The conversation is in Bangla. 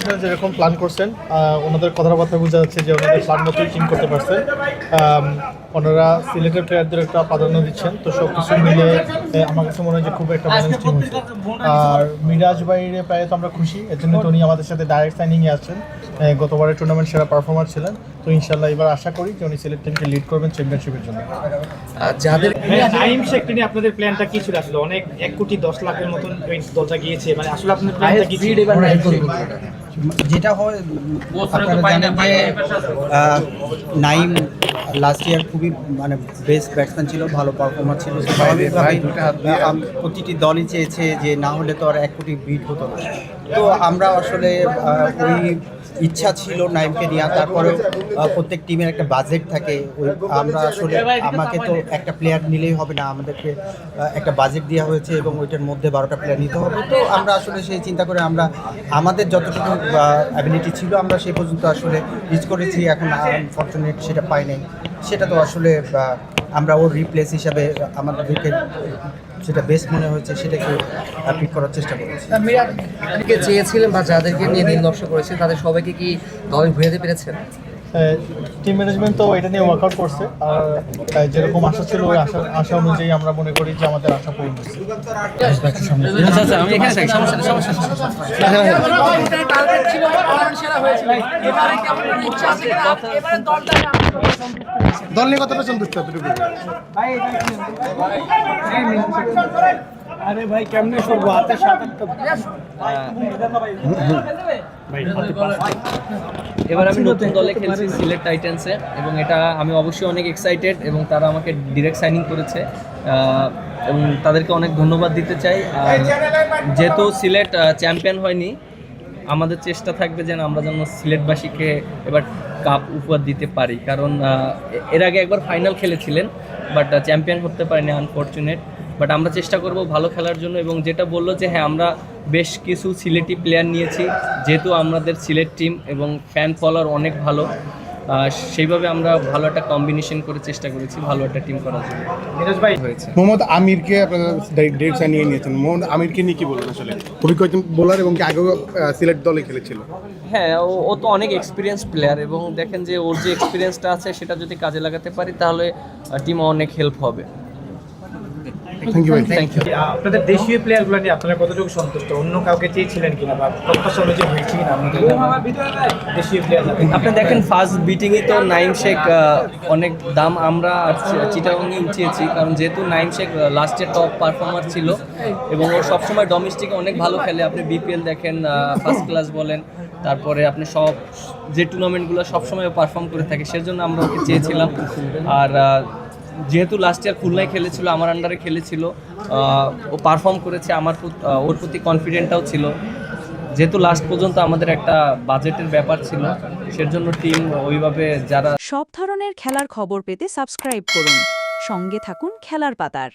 ম্যানেজমেন্ট যেরকম প্ল্যান করছেন, ওনাদের কথাবার্তা বোঝা যাচ্ছে যে ওনাদের প্ল্যান মতোই টিম করতে পারছেন। ওনারা সিলেটের প্লেয়ারদের একটা প্রাধান্য দিচ্ছেন, তো সব কিছু মিলে আমার কাছে মনে হয় যে খুব একটা ব্যালেন্স টিম হয়েছে। আর মিরাজ বাইরে প্রায় তো আমরা খুশি, এর জন্য তো উনি আমাদের সাথে ডাইরেক্ট সাইনিংয়ে আসছেন। গতবারের টুর্নামেন্ট সেরা পারফর্মার ছিলেন, তো ইনশাল্লাহ এবার আশা করি যে উনি সিলেট টিমকে লিড করবেন চ্যাম্পিয়নশিপের জন্য। যাদের নাইম শেখ নিয়ে আপনাদের প্ল্যানটা কি ছিল আসলে? অনেক 1,10,00,000-এর মতন দলটা গিয়েছে, মানে আসলে আপনাদের প্ল্যানটা কি ছিল? যেটা হয় আপনারা জানেন যে নাইম লাস্ট ইয়ার খুবই মানে বেস্ট ব্যাটসম্যান ছিল, ভালো পারফর্মার ছিল। স্বাভাবিকভাবেই প্রতিটি দলই চেয়েছে যে না হলে তো আর 1 কোটি বিট হতো না। তো আমরা আসলে ওই ইচ্ছা ছিল নাইমকে নিয়ে। তারপরেও প্রত্যেক টিমের একটা বাজেট থাকে, ওই আমরা আসলে আমাকে তো একটা প্লেয়ার নিলেই হবে না, আমাদেরকে একটা বাজেট দেওয়া হয়েছে এবং ওইটার মধ্যে 12টা প্লেয়ার নিতে হবে। তো আমরা আসলে সেই চিন্তা করে আমরা আমাদের যতটুকু অ্যাবিলিটি ছিল আমরা সেই পর্যন্ত আসলে রিচ করেছি। এখন আনফর্চুনেট সেটা পাই নাই, সেটা তো আসলে আমরা ওর রিপ্লেস হিসাবে আমাদেরকে যেটা বেস্ট মনে হয়েছে সেটাকে পিক করার চেষ্টা করেছি। মিরাজকে চেয়েছিলেন বা যাদেরকে নিয়ে দিন নকশা করেছেন তাদের সবাইকে কি দলে ঘুরাতে পেরেছেন? টিম ম্যানেজমেন্ট তো এটা নিয়ে ওয়ার্কআউট করছে, আর যেরকম আশা ছিল ওই আশা অনুযায়ী আমরা মনে করি যে আমাদের আশা পূরণ হচ্ছে। আমি এখানে থাকি, দল নিয়ে কতটা সন্তুষ্ট? আরে ভাই কেমনে করবো, হাতে 7-8টা। এবার আমি নতুন দলে খেলছি সিলেট টাইটান্সে, এবং এটা আমি অবশ্যই অনেক এক্সাইটেড, এবং তারা আমাকে ডিরেক্ট সাইনিং করেছে এবং তাদেরকে অনেক ধন্যবাদ দিতে চাই। আর যেহেতু সিলেট চ্যাম্পিয়ন হয়নি, আমাদের চেষ্টা থাকবে যেন আমরা যেন সিলেটবাসীকে এবার কাপ উপহার দিতে পারি, কারণ এর আগে একবার ফাইনাল খেলেছিলেন বাট চ্যাম্পিয়ন হতে পারিনি, আনফর্চুনেট। বাট আমরা চেষ্টা করব ভালো খেলার জন্য, এবং যেটা বললো যে হ্যাঁ আমরা বেশ কিছু সিলেটি প্লেয়ার নিয়েছি, যেহেতু আমাদের সিলেট টিম এবং ফ্যান ফলোয়ার অনেক ভালো, সেইভাবে আমরা ভালো একটা কম্বিনেশন করে চেষ্টা করেছি ভালো একটা টিম করার জন্য। মিরাজ ভাই হয়েছে মোহাম্মদ আমিরকে আপনারা ডাইরেক্ট সাইনিয়ে নিয়েছেন, মোহাম্মদ আমিরকে নিয়ে কি বলবেন? আসলে খুবই কয়েকজন বোলার এবং কি আগেও সিলেট দলে খেলেছিল। হ্যাঁ, ও তো অনেক এক্সপিরিয়েন্স প্লেয়ার, এবং দেখেন যে ওর যে এক্সপিরিয়েন্সটা আছে সেটা যদি কাজে লাগাতে পারি তাহলে টিম অনেক হেল্প হবে। থ্যাংক ইউ ভাই। Thank you. আপনাদের দেশীয় প্লেয়ারগুলো নিয়ে আপনারা কতটুকু সন্তুষ্ট? অন্য কাউকে চেয়েছিলেন কিনা বা প্রত্যাশা অনুযায়ী হয়েছে কিনা আপনাদের দেশীয় প্লেয়ার? আপনি দেখেন ফার্স্ট বিটিংই তো নাইম শেখ অনেক দাম আমরা চিটাগংয়ে উঠিয়েছি, কারণ যেহেতু নাইম শেখ লাস্টের টপ পারফর্মার ছিল এবং ও সবসময় ডোমেস্টিকে অনেক ভালো খেলে। আপনি বিপিএল দেখেন, ফার্স্ট ক্লাস বলেন, তারপরে আপনি সব যে টুর্নামেন্টগুলো সবসময় পারফর্ম করে থাকে, সেজন্য আমরা ওকে চেয়েছিলাম। আর যেহেতু লাস্ট ইয়ার খুলনায় খেলেছিল, আমার আন্ডারে খেলেছিল, ও পারফর্ম করেছে, ওর প্রতি কনফিডেন্টটাও ছিল। যেহেতু লাস্ট পর্যন্ত আমাদের একটা বাজেটের ব্যাপার ছিল, সেজন্য টিম ওইভাবে যারা সব ধরনের খেলার খবর পেতে সাবস্ক্রাইব করুন, সঙ্গে থাকুন খেলার পাতার।